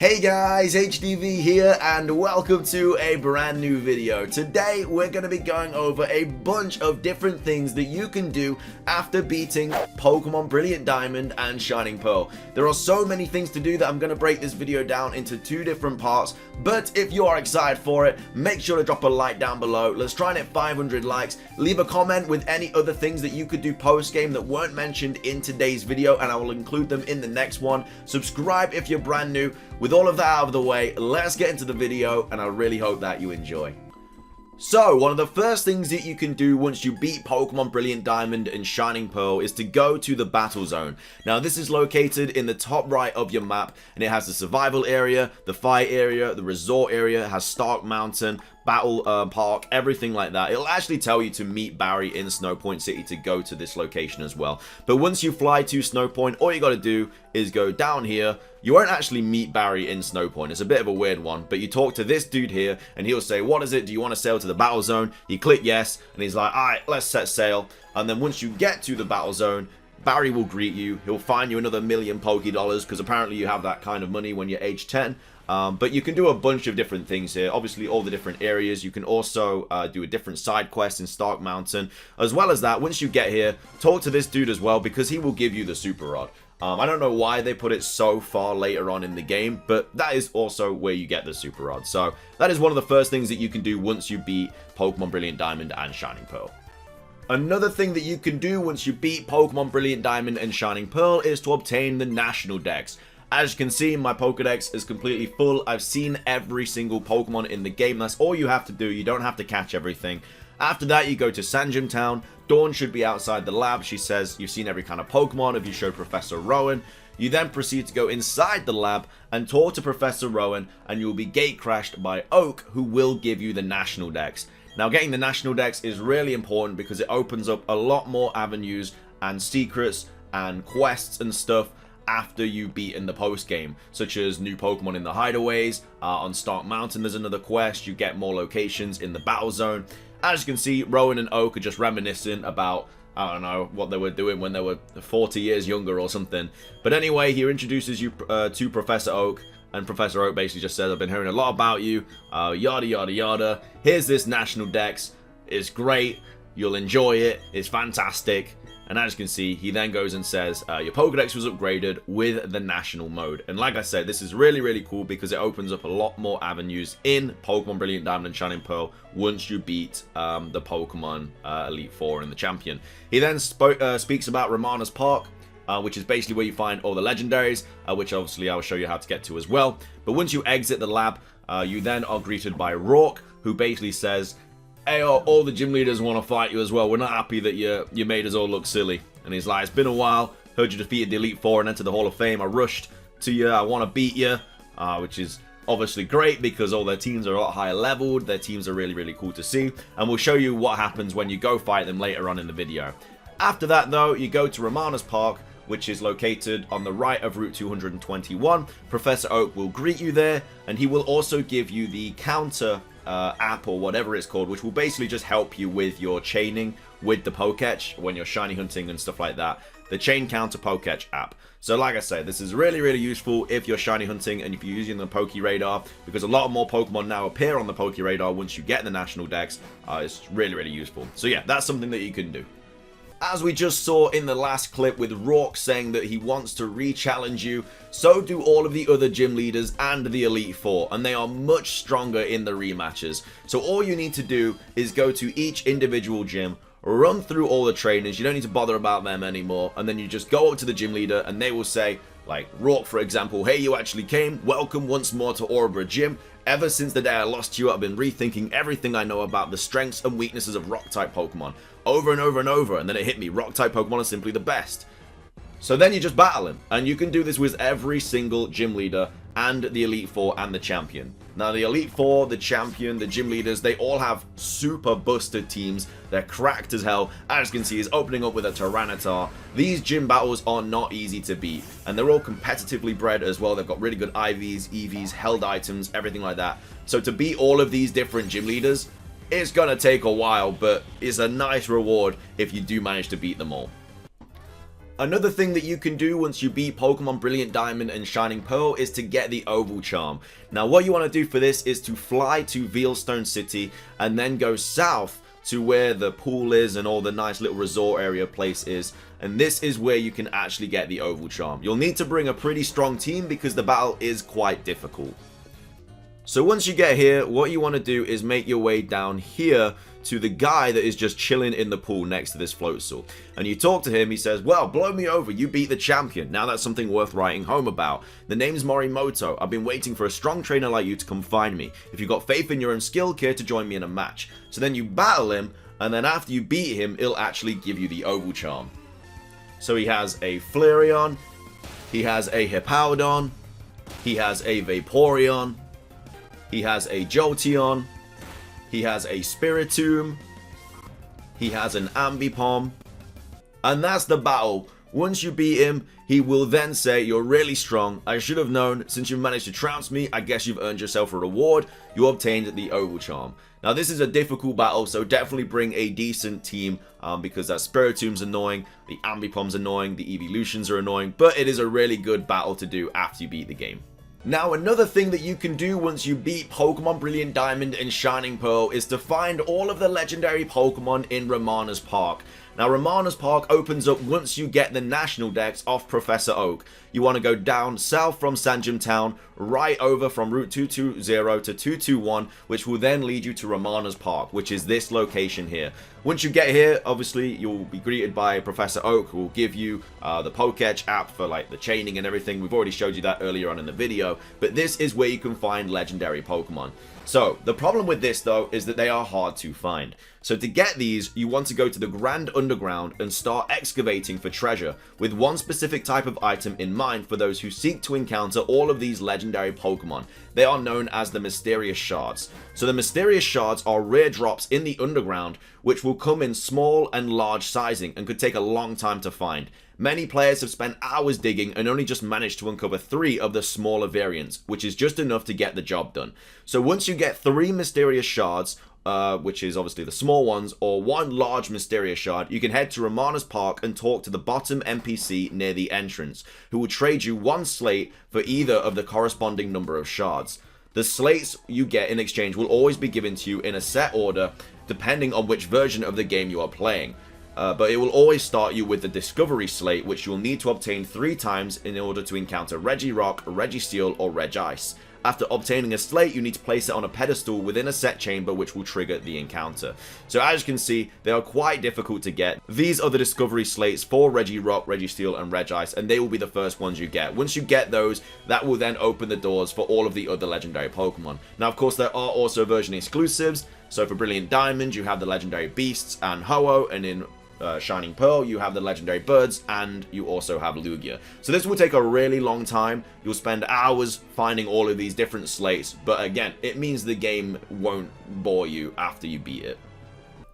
Hey guys, HDvee here and welcome to a brand new video. Today we're going to be going over a bunch of different things that you can do after beating Pokemon Brilliant Diamond and Shining Pearl. There are so many things to do that I'm going to break this video down into two different parts, but if you are excited for it, make sure to drop a like down below. Let's try and hit 500 likes. Leave a comment with any other things that you could do post-game that weren't mentioned in today's video and I will include them in the next one. Subscribe if you're brand new. With all of that out of the way, let's get into the video and I really hope that you enjoy. So, one of the first things that you can do once you beat Pokemon Brilliant Diamond and Shining Pearl is to go to the Battle Zone. Now, this is located in the top right of your map and it has the survival area, the fight area, the resort area, it has Stark Mountain, Battle Park, everything like that. It'll actually tell you to meet Barry in Snowpoint City to go to this location as well. But once you fly to Snowpoint, all you got to do is go down here. You won't actually meet Barry in Snowpoint. It's a bit of a weird one, but you talk to this dude here and he'll say, what is it? Do you want to sail to the Battle Zone? You click yes and he's like, alright, let's set sail. And then once you get to the Battle Zone, Barry will greet you. He'll find you another $1,000,000 Poké Dollars because apparently you have that kind of money when you're age 10. But you can do a bunch of different things here. Obviously, all the different areas. You can also do a different side quest in Stark Mountain. As well as that, once you get here, talk to this dude as well because he will give you the Super Rod. I don't know why they put it so far later on in the game, but that is also where you get the Super Rod. So that is one of the first things that you can do once you beat Pokemon Brilliant Diamond and Shining Pearl. Another thing that you can do once you beat Pokemon Brilliant Diamond and Shining Pearl is to obtain the National Dex. As you can see, my Pokedex is completely full. I've seen every single Pokemon in the game. That's all you have to do. You don't have to catch everything. After that, you go to Sanjum Town. Dawn should be outside the lab. She says you've seen every kind of Pokemon if you show Professor Rowan. You then proceed to go inside the lab and talk to Professor Rowan, and you'll be gate crashed by Oak, who will give you the National Dex. Now, getting the National Dex is really important because it opens up a lot more avenues and secrets and quests and stuff after you've beaten the post game, such as new Pokemon in the hideaways. On Stark Mountain there's another quest. You get more locations in the Battle Zone. As you can see, Rowan and Oak are just reminiscing about, I don't know, what they were doing when they were 40 years younger or something. But anyway, he introduces you to Professor Oak, and Professor Oak basically just says, I've been hearing a lot about you, yada yada yada. Here's this National Dex. It's great. You'll enjoy it. It's fantastic. And as you can see, he then goes and says, your Pokedex was upgraded with the National Mode. And like I said, this is really, really cool because it opens up a lot more avenues in Pokemon Brilliant Diamond and Shining Pearl once you beat the Pokemon Elite Four and the Champion. He then speaks about Romana's Park, which is basically where you find all the legendaries, which obviously I will show you how to get to as well. But once you exit the lab, you then are greeted by Rourke, who basically says, hey, all the gym leaders want to fight you as well. We're not happy that you made us all look silly. And he's like, it's been a while. Heard you defeated the Elite Four and entered the Hall of Fame. I rushed to you. I want to beat you. Which is obviously great because all their teams are a lot higher leveled. Their teams are really, really cool to see. And we'll show you what happens when you go fight them later on in the video. After that, though, you go to Romana's Park, which is located on the right of Route 221. Professor Oak will greet you there. And he will also give you the counter app or whatever it's called, which will basically just help you with your chaining with the Poketch when you're shiny hunting and stuff like that. The Chain Counter Poketch app. So like I said, this is really, really useful if you're shiny hunting and if you're using the Poke Radar, because a lot more Pokemon now appear on the Poke Radar once you get the National Dex. It's really, really useful. So yeah, that's something that you can do. As we just saw in the last clip with Rourke saying that he wants to re-challenge you, so do all of the other gym leaders and the Elite Four, and they are much stronger in the rematches. So all you need to do is go to each individual gym, run through all the trainers, you don't need to bother about them anymore, and then you just go up to the gym leader and they will say, like Rourke for example, hey, you actually came, welcome once more to Aurora Gym. Ever since the day I lost you, I've been rethinking everything I know about the strengths and weaknesses of Rock-type Pokemon. Over and over and over, and then it hit me, Rock-type Pokemon are simply the best. So then you just battle him, and you can do this with every single gym leader and the Elite Four and the Champion. Now the Elite Four, the Champion, the gym leaders, they all have super busted teams. They're cracked as hell. As you can see, he's opening up with a Tyranitar. These gym battles are not easy to beat, and they're all competitively bred as well. They've got really good IVs, EVs, held items, everything like that. So to beat all of these different gym leaders, it's gonna take a while, but it's a nice reward if you do manage to beat them all. Another thing that you can do once you beat Pokemon Brilliant Diamond and Shining Pearl is to get the Oval Charm. Now what you want to do for this is to fly to Veilstone City and then go south to where the pool is and all the nice little resort area place is, and this is where you can actually get the Oval Charm. You'll need to bring a pretty strong team because the battle is quite difficult. So once you get here, what you want to do is make your way down here to the guy that is just chilling in the pool next to this Floatzel. And you talk to him, he says, well, blow me over, you beat the champion. Now that's something worth writing home about. The name's Morimoto. I've been waiting for a strong trainer like you to come find me. If you've got faith in your own skill, care to join me in a match. So then you battle him, and then after you beat him, he'll actually give you the Oval Charm. So he has a Flareon, he has a Hippowdon, he has a Vaporeon, he has a Jolteon, he has a Spiritomb, he has an Ambipom, and that's the battle. Once you beat him, he will then say, you're really strong, I should have known, since you've managed to trounce me, I guess you've earned yourself a reward, you obtained the Oval Charm. Now this is a difficult battle, so definitely bring a decent team, because that Spiritomb's annoying, the Ambipom's annoying, the Evolutions are annoying, but it is a really good battle to do after you beat the game. Now another thing that you can do once you beat Pokemon Brilliant Diamond and Shining Pearl is to find all of the legendary Pokemon in Romana's Park. Now Romana's Park opens up once you get the National Dex off Professor Oak. You want to go down south from Sanjum Town, right over from Route 220 to 221, which will then lead you to Romana's Park, which is this location here. Once you get here, obviously you'll be greeted by Professor Oak, who will give you the Pokétch app for like the chaining and everything. We've already showed you that earlier on in the video, but this is where you can find legendary Pokemon. So the problem with this though is that they are hard to find. So to get these, you want to go to the Grand Underground and start excavating for treasure, with one specific type of item in mind for those who seek to encounter all of these legendary Pokemon. They are known as the Mysterious Shards. So the Mysterious Shards are rare drops in the underground, which will come in small and large sizing and could take a long time to find. Many players have spent hours digging and only just managed to uncover 3 of the smaller variants, which is just enough to get the job done. So once you get 3 Mysterious Shards, which is obviously the small ones, or 1 large Mysterious Shard, you can head to Romana's Park and talk to the bottom NPC near the entrance, who will trade you 1 slate for either of the corresponding number of shards. The slates you get in exchange will always be given to you in a set order, depending on which version of the game you are playing. But it will always start you with the Discovery Slate, which you'll need to obtain 3 times in order to encounter Regirock, Registeel, or Regice. After obtaining a slate, you need to place it on a pedestal within a set chamber, which will trigger the encounter. So as you can see, they are quite difficult to get. These are the Discovery Slates for Regirock, Registeel, and Regice, and they will be the first ones you get. Once you get those, that will then open the doors for all of the other legendary Pokemon. Now, of course, there are also version exclusives. So for Brilliant Diamond, you have the legendary Beasts and Ho-Oh, and in Shining Pearl, you have the legendary birds, and you also have Lugia. So this will take a really long time. You'll spend hours finding all of these different slates, but again, it means the game won't bore you after you beat it.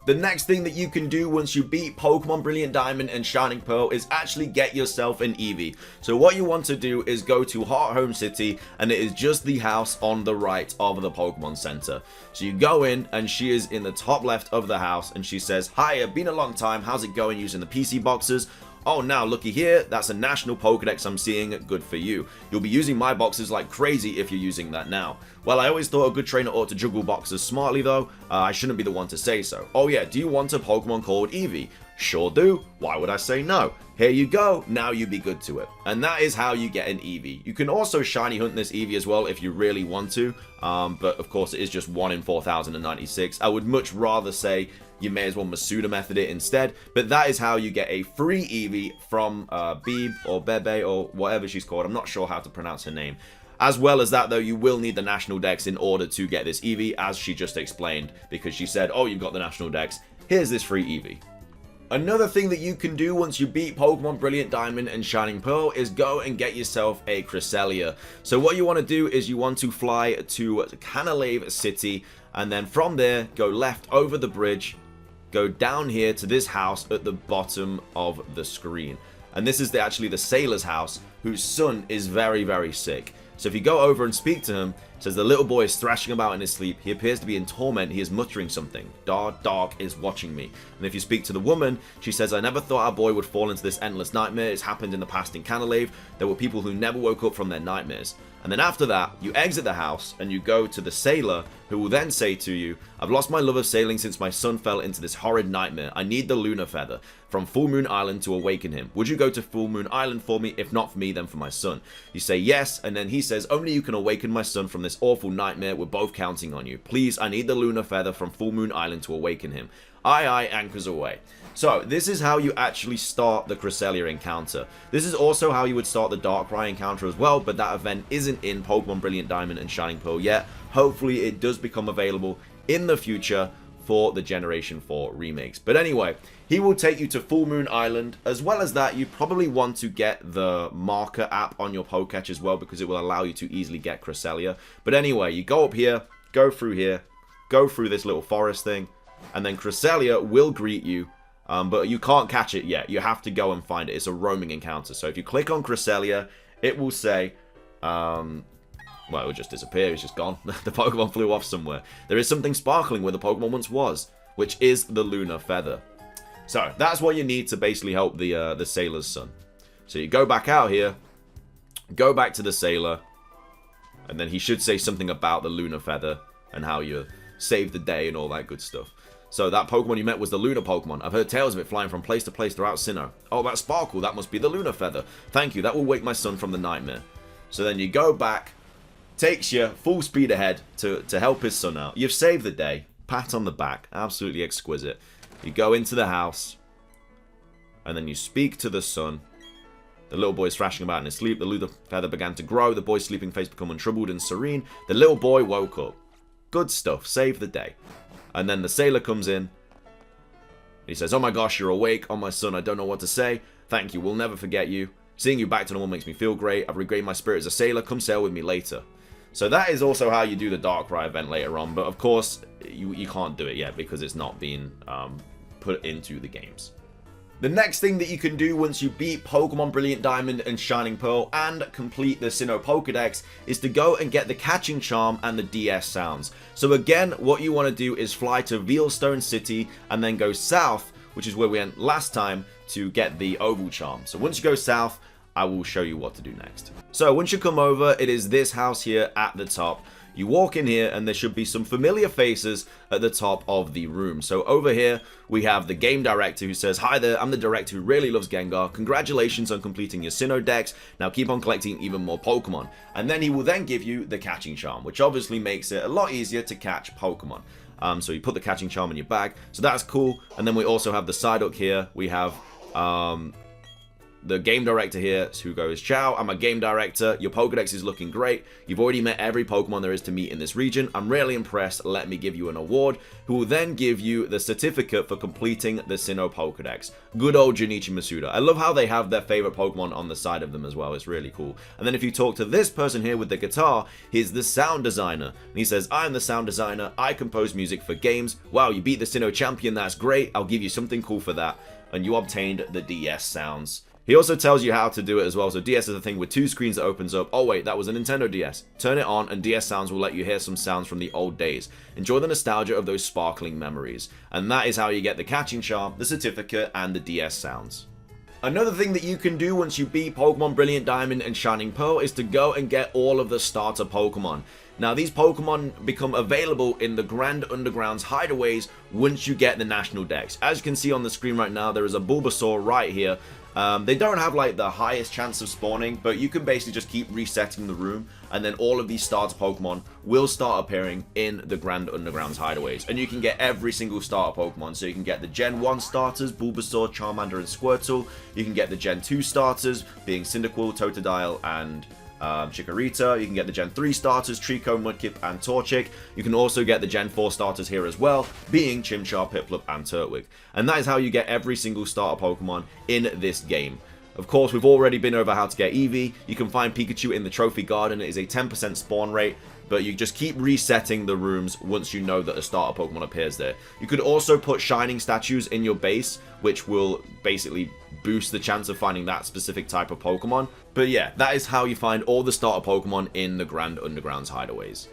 The next thing that you can do once you beat Pokemon Brilliant Diamond and Shining Pearl is actually get yourself an Eevee. So what you want to do is go to Heart Home City, and it is just the house on the right of the Pokemon Center. So you go in, and she is in the top left of the house, and she says, "Hi, it's been a long time, how's it going using the PC boxes? Oh, now looky here, that's a national Pokedex I'm seeing, good for you. You'll be using my boxes like crazy if you're using that now. Well, I always thought a good trainer ought to juggle boxes smartly though, I shouldn't be the one to say so. Oh yeah, do you want a Pokemon called Eevee? Sure do, why would I say no? Here you go, now you be good to it." And that is how you get an Eevee. You can also shiny hunt this Eevee as well if you really want to, but of course it is just 1 in 4096. I would much rather say you may as well Masuda method it instead, but that is how you get a free Eevee from Beeb or Bebe or whatever she's called. I'm not sure how to pronounce her name. As well as that though, you will need the National Dex in order to get this Eevee, as she just explained, because she said, oh, you've got the National Dex, here's this free Eevee. Another thing that you can do once you beat Pokemon Brilliant Diamond and Shining Pearl is go and get yourself a Cresselia. So what you want to do is you want to fly to Canalave City, and then from there, go left over the bridge, go down here to this house at the bottom of the screen. And this is actually the sailor's house, whose son is very, very sick. So if you go over and speak to him, it says the little boy is thrashing about in his sleep. He appears to be in torment. He is muttering something. Dark is watching me. And if you speak to the woman, she says, I never thought our boy would fall into this endless nightmare. It's happened in the past in Canalave. There were people who never woke up from their nightmares. And then after that, you exit the house and you go to the sailor, who will then say to you, I've lost my love of sailing since my son fell into this horrid nightmare. I need the lunar feather from Full Moon Island to awaken him. Would you go to Full Moon Island for me? If not for me, then for my son. You say yes, and then he says, only you can awaken my son from this awful nightmare. We're both counting on you. Please, I need the lunar feather from Full Moon Island to awaken him. Aye, anchors away. So, this is how you actually start the Cresselia encounter. This is also how you would start the Darkrai encounter as well, but that event isn't in Pokemon Brilliant Diamond and Shining Pearl yet. Hopefully, it does become available in the future for the Generation 4 remakes. But anyway, he will take you to Full Moon Island. As well as that, you probably want to get the marker app on your Poketch as well, because it will allow you to easily get Cresselia. But anyway, you go up here, go through this little forest thing, and then Cresselia will greet you. But you can't catch it yet. You have to go and find it. It's a roaming encounter. So if you click on Cresselia, it will say, well, it will just disappear. It's just gone. The Pokemon flew off somewhere. There is something sparkling where the Pokemon once was, which is the lunar feather. So that's what you need to basically help the sailor's son. So you go back out here, go back to the sailor, and then he should say something about the lunar feather and how you saved the day and all that good stuff. So that Pokemon you met was the Lunar Pokemon. I've heard tales of it flying from place to place throughout Sinnoh. Oh, that sparkle, that must be the Lunar Feather. Thank you, that will wake my son from the nightmare. So then you go back, takes you full speed ahead to help his son out. You've saved the day. Pat on the back, absolutely exquisite. You go into the house, and then you speak to the son. The little boy is thrashing about in his sleep. The Lunar Feather began to grow. The boy's sleeping face became untroubled and serene. The little boy woke up. Good stuff, save the day. And then the sailor comes in. He says, oh my gosh, you're awake. Oh my son, I don't know what to say. Thank you, we'll never forget you. Seeing you back to normal makes me feel great. I've regained my spirit as a sailor. Come sail with me later. So that is also how you do the Darkrai event later on. But of course, you can't do it yet because it's not being put into the games. The next thing that you can do once you beat Pokemon Brilliant Diamond and Shining Pearl and complete the Sinnoh Pokedex is to go and get the Catching Charm and the DS Sounds. So again, what you want to do is fly to Veilstone City and then go south, which is where we went last time, to get the Oval Charm. So once you go south, I will show you what to do next. So once you come over, it is this house here at the top. You walk in here and there should be some familiar faces at the top of the room. So over here, we have the game director who says, hi there, I'm the director who really loves Gengar. Congratulations on completing your Sinnoh Dex. Now keep on collecting even more Pokemon. And then he will then give you the Catching Charm, which obviously makes it a lot easier to catch Pokemon. So you put the Catching Charm in your bag. So that's cool. And then we also have the Psyduck here. We have the game director here who goes, ciao, I'm a game director, your Pokedex is looking great, you've already met every Pokemon there is to meet in this region, I'm really impressed, let me give you an award, who will then give you the certificate for completing the Sinnoh Pokedex. Good old Junichi Masuda. I love how they have their favorite Pokemon on the side of them as well, it's really cool. And then if you talk to this person here with the guitar, he's the sound designer, and he says, I'm the sound designer, I compose music for games, wow, you beat the Sinnoh champion, that's great, I'll give you something cool for that, and you obtained the DS Sounds. He also tells you how to do it as well. So DS is a thing with two screens that opens up. Oh wait, that was a Nintendo DS. Turn it on and DS Sounds will let you hear some sounds from the old days. Enjoy the nostalgia of those sparkling memories. And that is how you get the Catching Charm, the certificate, and the DS Sounds. Another thing that you can do once you beat Pokemon Brilliant Diamond and Shining Pearl is to go and get all of the starter Pokemon. Now these Pokemon become available in the Grand Underground's hideaways once you get the National Dex. As you can see on the screen right now, there is a Bulbasaur right here. They don't have like the highest chance of spawning, but you can basically just keep resetting the room and then all of these starter Pokemon will start appearing in the Grand Underground's hideaways. And you can get every single starter Pokemon. So you can get the Gen 1 starters, Bulbasaur, Charmander, and Squirtle. You can get the Gen 2 starters, being Cyndaquil, Totodile, and Chikorita. You can get the Gen 3 starters, Trico, Mudkip, and Torchic. You can also get the Gen 4 starters here as well, being Chimchar, Piplup, and Turtwig. And that is how you get every single starter Pokemon in this game. Of course, we've already been over how to get Eevee. You can find Pikachu in the Trophy Garden. It is a 10% spawn rate, but you just keep resetting the rooms once you know that a starter Pokemon appears there. You could also put shining statues in your base, which will basically boost the chance of finding that specific type of Pokemon. But yeah, that is how you find all the starter Pokemon in the Grand Underground's hideaways.